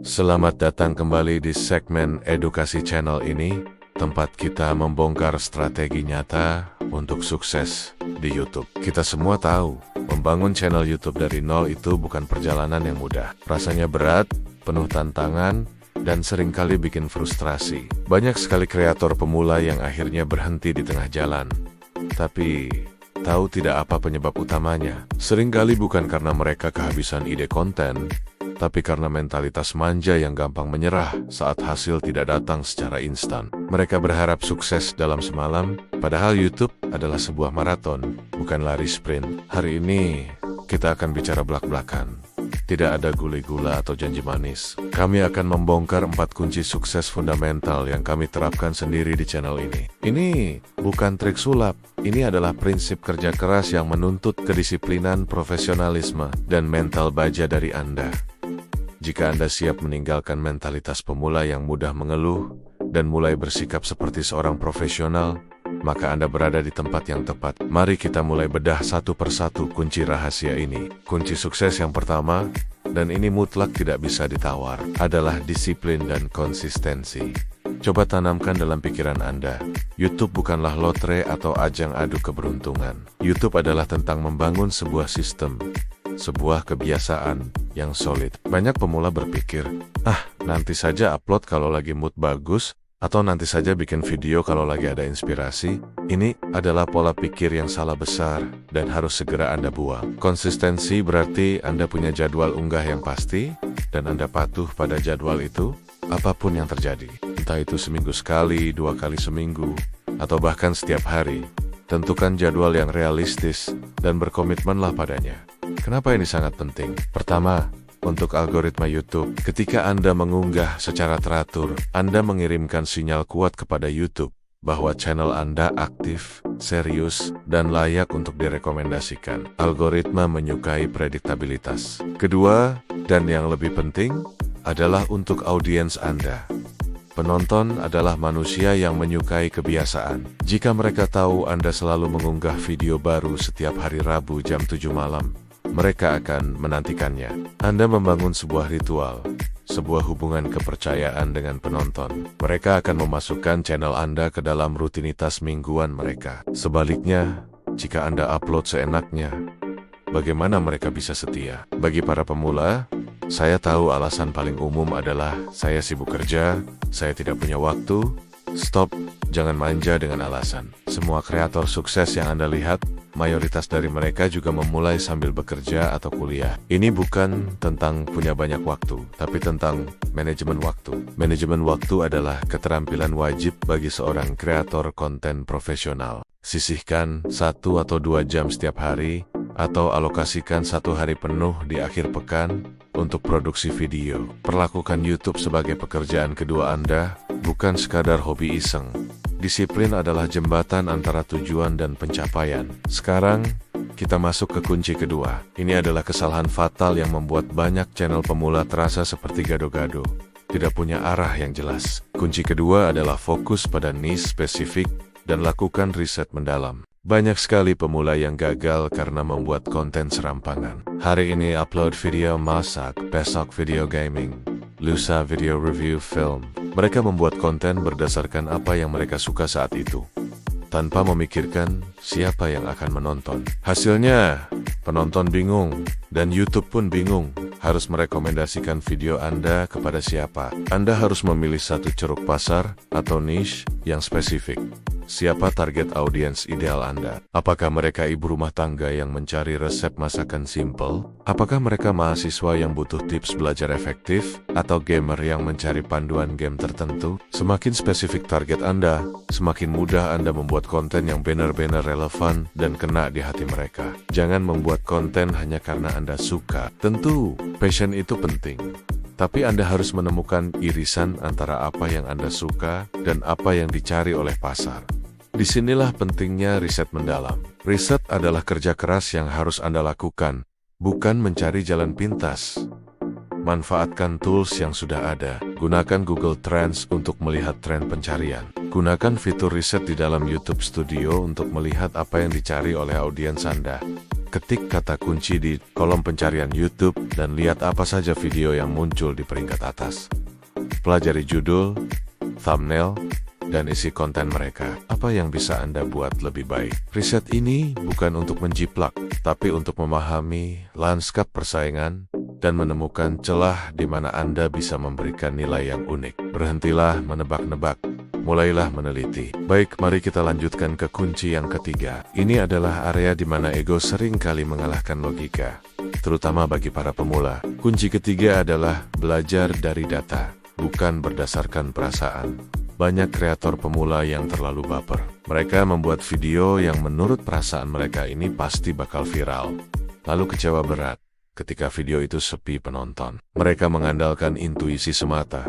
Selamat datang kembali di segmen edukasi channel ini, tempat kita membongkar strategi nyata untuk sukses di YouTube. Kita semua tahu, membangun channel YouTube dari nol itu bukan perjalanan yang mudah. Rasanya berat, penuh tantangan, dan seringkali bikin frustrasi. Banyak sekali kreator pemula yang akhirnya berhenti di tengah jalan. Tapi, tahu tidak apa penyebab utamanya? Seringkali bukan karena mereka kehabisan ide konten, tapi karena mentalitas manja yang gampang menyerah saat hasil tidak datang secara instan. Mereka berharap sukses dalam semalam, padahal YouTube adalah sebuah maraton, bukan lari sprint. Hari ini, kita akan bicara belak-belakan. Tidak ada guli-gula atau janji manis. Kami akan membongkar 4 kunci sukses fundamental yang kami terapkan sendiri di channel ini. Ini bukan trik sulap. Ini adalah prinsip kerja keras yang menuntut kedisiplinan, profesionalisme, dan mental baja dari Anda. Jika Anda siap meninggalkan mentalitas pemula yang mudah mengeluh dan mulai bersikap seperti seorang profesional, maka Anda berada di tempat yang tepat. Mari kita mulai bedah satu persatu kunci rahasia ini. Kunci sukses yang pertama, dan ini mutlak tidak bisa ditawar, adalah disiplin dan konsistensi. Coba tanamkan dalam pikiran Anda, YouTube bukanlah lotre atau ajang adu keberuntungan. YouTube adalah tentang membangun sebuah sistem, sebuah kebiasaan yang solid. Banyak pemula berpikir, nanti saja upload kalau lagi mood bagus, atau nanti saja bikin video kalau lagi ada inspirasi. Ini adalah pola pikir yang salah besar dan harus segera Anda buang. Konsistensi berarti Anda punya jadwal unggah yang pasti, dan Anda patuh pada jadwal itu, apapun yang terjadi. Entah itu seminggu sekali, 2 kali seminggu, atau bahkan setiap hari. Tentukan jadwal yang realistis dan berkomitmenlah padanya. Kenapa ini sangat penting? Pertama, untuk algoritma YouTube, ketika Anda mengunggah secara teratur, Anda mengirimkan sinyal kuat kepada YouTube bahwa channel Anda aktif, serius, dan layak untuk direkomendasikan. Algoritma menyukai prediktabilitas. Kedua, dan yang lebih penting, adalah untuk audiens Anda. Penonton adalah manusia yang menyukai kebiasaan. Jika mereka tahu Anda selalu mengunggah video baru setiap hari Rabu jam 7 malam, mereka akan menantikannya. Anda membangun sebuah ritual, sebuah hubungan kepercayaan dengan penonton. Mereka akan memasukkan channel Anda ke dalam rutinitas mingguan mereka. Sebaliknya, jika Anda upload seenaknya, bagaimana mereka bisa setia? Bagi para pemula, saya tahu alasan paling umum adalah saya sibuk kerja, saya tidak punya waktu. Stop, jangan manja dengan alasan. Semua kreator sukses yang Anda lihat, mayoritas dari mereka juga memulai sambil bekerja atau kuliah. Ini bukan tentang punya banyak waktu, tapi tentang manajemen waktu. Manajemen waktu adalah keterampilan wajib bagi seorang kreator konten profesional. Sisihkan 1 atau 2 jam setiap hari, atau alokasikan 1 hari penuh di akhir pekan untuk produksi video. Perlakukan YouTube sebagai pekerjaan kedua Anda, bukan sekadar hobi iseng. Disiplin adalah jembatan antara tujuan dan pencapaian. Sekarang, kita masuk ke kunci kedua. Ini adalah kesalahan fatal yang membuat banyak channel pemula terasa seperti gado-gado, tidak punya arah yang jelas. Kunci kedua adalah fokus pada niche spesifik dan lakukan riset mendalam. Banyak sekali pemula yang gagal karena membuat konten serampangan. Hari ini upload video masak, besok video gaming, lusa video review film. Mereka membuat konten berdasarkan apa yang mereka suka saat itu, tanpa memikirkan siapa yang akan menonton. Hasilnya, penonton bingung, dan YouTube pun bingung harus merekomendasikan video Anda kepada siapa. Anda harus memilih satu ceruk pasar atau niche yang spesifik. Siapa target audiens ideal Anda? Apakah mereka ibu rumah tangga yang mencari resep masakan simple? Apakah mereka mahasiswa yang butuh tips belajar efektif? Atau gamer yang mencari panduan game tertentu? Semakin spesifik target Anda, semakin mudah Anda membuat konten yang benar-benar relevan dan kena di hati mereka. Jangan membuat konten hanya karena Anda suka. Tentu, passion itu penting. Tapi Anda harus menemukan irisan antara apa yang Anda suka dan apa yang dicari oleh pasar. Disinilah pentingnya riset mendalam. Riset adalah kerja keras yang harus Anda lakukan, bukan mencari jalan pintas. Manfaatkan tools yang sudah ada. Gunakan Google Trends untuk melihat tren pencarian. Gunakan fitur riset di dalam YouTube Studio untuk melihat apa yang dicari oleh audiens Anda. Ketik kata kunci di kolom pencarian YouTube dan lihat apa saja video yang muncul di peringkat atas. Pelajari judul, thumbnail, dan isi konten mereka. Apa yang bisa Anda buat lebih baik? Riset ini bukan untuk menjiplak, tapi untuk memahami lanskap persaingan dan menemukan celah di mana Anda bisa memberikan nilai yang unik. Berhentilah menebak-nebak, mulailah meneliti. Baik, mari kita lanjutkan ke kunci yang ketiga. Ini adalah area di mana ego sering kali mengalahkan logika, terutama bagi para pemula. Kunci ketiga adalah belajar dari data, bukan berdasarkan perasaan. Banyak kreator pemula yang terlalu baper. Mereka membuat video yang menurut perasaan mereka ini pasti bakal viral. Lalu kecewa berat ketika video itu sepi penonton. Mereka mengandalkan intuisi semata.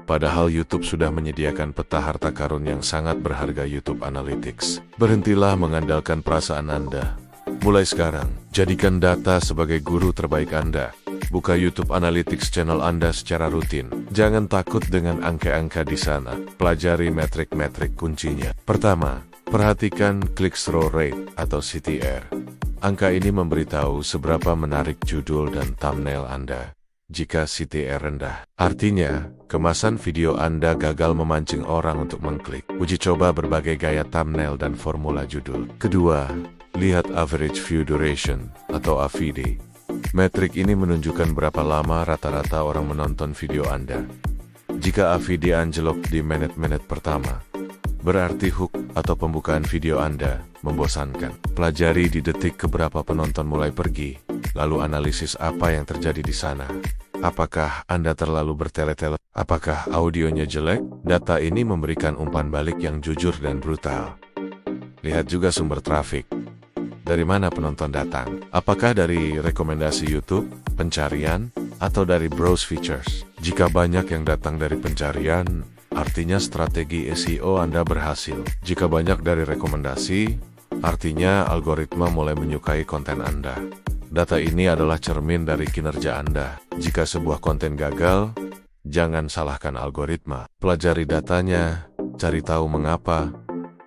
Padahal YouTube sudah menyediakan peta harta karun yang sangat berharga, YouTube Analytics. Berhentilah mengandalkan perasaan Anda. Mulai sekarang, jadikan data sebagai guru terbaik Anda. Buka YouTube Analytics channel Anda secara rutin. Jangan takut dengan angka-angka di sana. Pelajari metrik-metrik kuncinya. Pertama, perhatikan click-through rate atau CTR. Angka ini memberitahu seberapa menarik judul dan thumbnail Anda. Jika CTR rendah, artinya kemasan video Anda gagal memancing orang untuk mengklik. Uji coba berbagai gaya thumbnail dan formula judul. Kedua, lihat average view duration atau AVD. Metrik ini menunjukkan berapa lama rata-rata orang menonton video Anda. Jika AVD anjlok di menit-menit pertama, berarti hook atau pembukaan video Anda membosankan. Pelajari di detik keberapa penonton mulai pergi, lalu analisis apa yang terjadi di sana. Apakah Anda terlalu bertele-tele? Apakah audionya jelek? Data ini memberikan umpan balik yang jujur dan brutal. Lihat juga sumber trafik. Dari mana penonton datang? Apakah dari rekomendasi YouTube, pencarian, atau dari browse features? Jika banyak yang datang dari pencarian, artinya strategi SEO Anda berhasil. Jika banyak dari rekomendasi, artinya algoritma mulai menyukai konten Anda. Data ini adalah cermin dari kinerja Anda. Jika sebuah konten gagal, jangan salahkan algoritma. Pelajari datanya, cari tahu mengapa,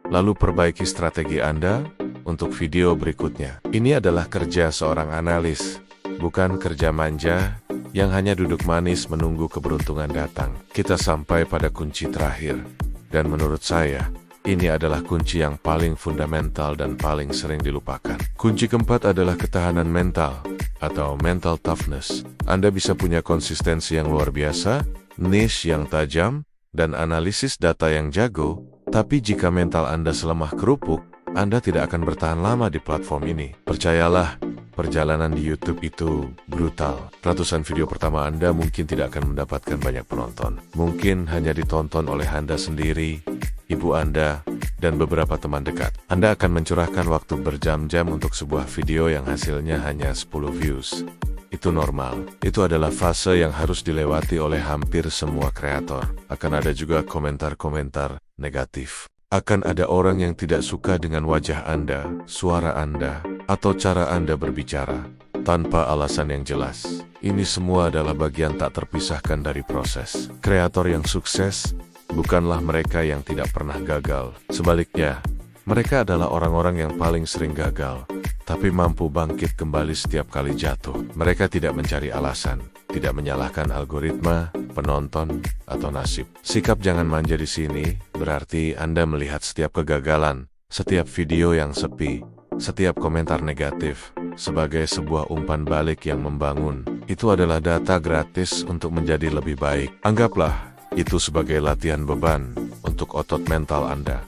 lalu perbaiki strategi Anda untuk video berikutnya. Ini adalah kerja seorang analis, bukan kerja manja yang hanya duduk manis menunggu keberuntungan datang. Kita sampai pada kunci terakhir, dan menurut saya, ini adalah kunci yang paling fundamental dan paling sering dilupakan. Kunci keempat adalah ketahanan mental, atau mental toughness. Anda bisa punya konsistensi yang luar biasa, niche yang tajam, dan analisis data yang jago, tapi jika mental Anda selemah kerupuk, Anda tidak akan bertahan lama di platform ini. Percayalah, perjalanan di YouTube itu brutal. Ratusan video pertama Anda mungkin tidak akan mendapatkan banyak penonton. Mungkin hanya ditonton oleh Anda sendiri, ibu Anda, dan beberapa teman dekat. Anda akan mencurahkan waktu berjam-jam untuk sebuah video yang hasilnya hanya 10 views. Itu normal. Itu adalah fase yang harus dilewati oleh hampir semua kreator. Akan ada juga komentar-komentar negatif. Akan ada orang yang tidak suka dengan wajah Anda, suara Anda, atau cara Anda berbicara, tanpa alasan yang jelas. Ini semua adalah bagian tak terpisahkan dari proses. Kreator yang sukses bukanlah mereka yang tidak pernah gagal. Sebaliknya, mereka adalah orang-orang yang paling sering gagal, tapi mampu bangkit kembali setiap kali jatuh. Mereka tidak mencari alasan, tidak menyalahkan algoritma, penonton, atau nasib. Sikap jangan manja di sini berarti Anda melihat setiap kegagalan, setiap video yang sepi, setiap komentar negatif sebagai sebuah umpan balik yang membangun. Itu adalah data gratis untuk menjadi lebih baik. Anggaplah itu sebagai latihan beban untuk otot mental Anda.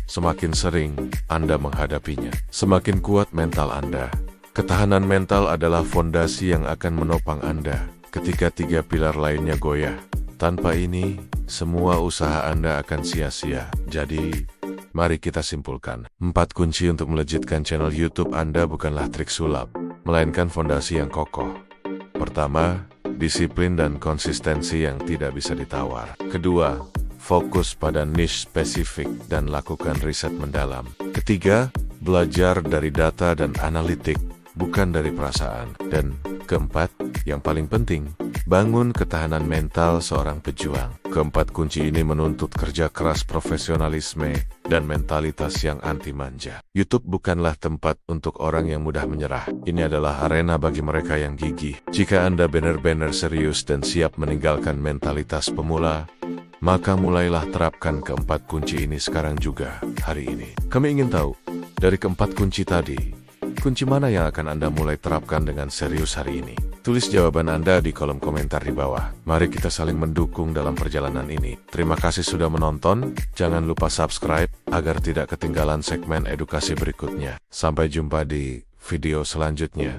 Semakin sering Anda menghadapinya, semakin kuat mental Anda. Ketahanan mental adalah fondasi yang akan menopang Anda ketika 3 pilar lainnya goyah. Tanpa ini, semua usaha Anda akan sia-sia. Jadi, mari kita simpulkan. 4 kunci untuk melejitkan channel YouTube Anda bukanlah trik sulap, melainkan fondasi yang kokoh. Pertama, disiplin dan konsistensi yang tidak bisa ditawar. Kedua, fokus pada niche spesifik dan lakukan riset mendalam. Ketiga, belajar dari data dan analitik, bukan dari perasaan. Dan keempat, yang paling penting, Bangun ketahanan mental seorang pejuang. Keempat kunci ini menuntut kerja keras, profesionalisme, dan mentalitas yang anti manja. YouTube bukanlah tempat untuk orang yang mudah menyerah. Ini adalah arena bagi mereka yang gigih. Jika Anda benar-benar serius dan siap meninggalkan mentalitas pemula, maka mulailah terapkan keempat kunci ini sekarang juga, hari ini. Kami ingin tahu, dari keempat kunci tadi, kunci mana yang akan Anda mulai terapkan dengan serius hari ini? Tulis jawaban Anda di kolom komentar di bawah. Mari kita saling mendukung dalam perjalanan ini. Terima kasih sudah menonton. Jangan lupa subscribe agar tidak ketinggalan segmen edukasi berikutnya. Sampai jumpa di video selanjutnya.